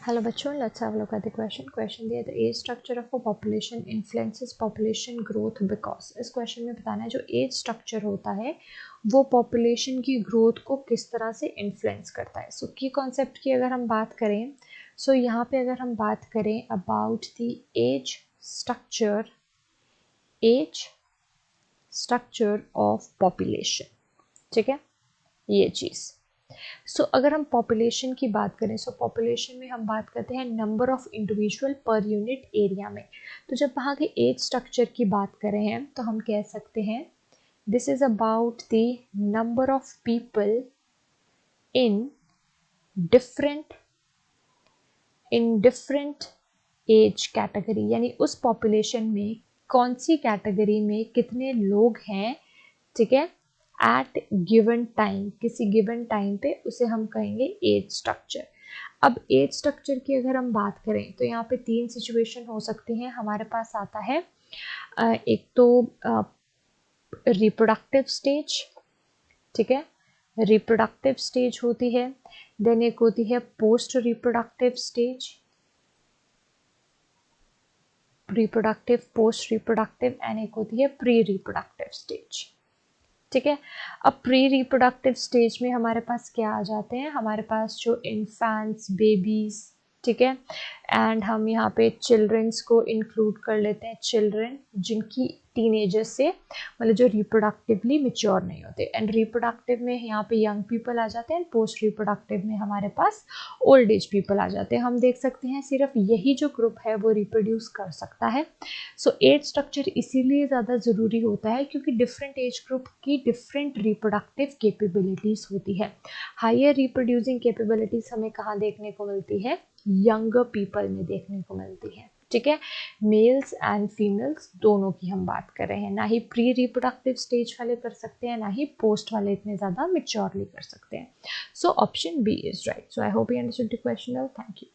Hello बच्चों, let's have a look at the question दिया, the age structure of a population influences population growth because. इस question में बताना है जो एज स्ट्रक्चर होता है वो पॉपुलेशन की ग्रोथ को किस तरह से इन्फ्लुएंस करता है। सो की कॉन्सेप्ट की अगर हम बात करें, सो यहाँ पे अगर हम बात करें about the age structure of population, ठीक है, ये चीज़। सो अगर हम पॉपुलेशन की बात करें, सो पॉपुलेशन में हम बात करते हैं number of individual per unit area में। तो जब वहाँ के एज स्ट्रक्चर की बात करें हैं तो हम कह सकते हैं this is about the number of people in different age category, यानी उस पॉपुलेशन में कौन सी कैटेगरी में कितने लोग हैं, ठीक है, एट गिवन टाइम, किसी गिवन टाइम पे उसे हम कहेंगे एज स्ट्रक्चर। अब एज स्ट्रक्चर की अगर हम बात करें तो यहाँ पे तीन सिचुएशन हो सकती हैं हमारे पास। आता है एक तो रिप्रोडक्टिव स्टेज, ठीक है, रिप्रोडक्टिव स्टेज होती है, देन एक होती है post reproductive stage, reproductive, post reproductive, and एक होती है प्री रिप्रोडक्टिव स्टेज, ठीक है। अब प्री रिप्रोडक्टिव स्टेज में हमारे पास क्या आ जाते हैं, हमारे पास जो इन्फेंट्स, बेबीज, ठीक है, एंड हम यहाँ पे चिल्ड्रंस को इंक्लूड कर लेते हैं, चिल्ड्रन जिनकी टीनेजर्स से मतलब जो रिप्रोडक्टिवली मेच्योर नहीं होते, एंड रिप्रोडक्टिव में यहाँ पे यंग पीपल आ जाते हैं, एंड पोस्ट रिप्रोडक्टिव में हमारे पास ओल्ड एज पीपल आ जाते हैं। हम देख सकते हैं सिर्फ यही जो ग्रुप है वो रिप्रोड्यूस कर सकता है। सो एज स्ट्रक्चर इसीलिए ज़्यादा ज़रूरी होता है क्योंकि डिफरेंट एज ग्रुप की डिफरेंट रिप्रोडक्टिव कैपेबिलिटीज़ होती है। हायर रिप्रोड्यूसिंग कैपेबिलिटीज़ हमें कहाँ देखने को मिलती है, यंगर पीपल में देखने को मिलती है, ठीक है। मेल्स एंड फीमेल्स दोनों की हम बात कर रहे हैं, ना ही प्री रिप्रोडक्टिव स्टेज वाले कर सकते हैं, ना ही पोस्ट वाले इतने ज़्यादा मेच्योरली कर सकते हैं। So option B is right. So I hope you understood the question. Thank you.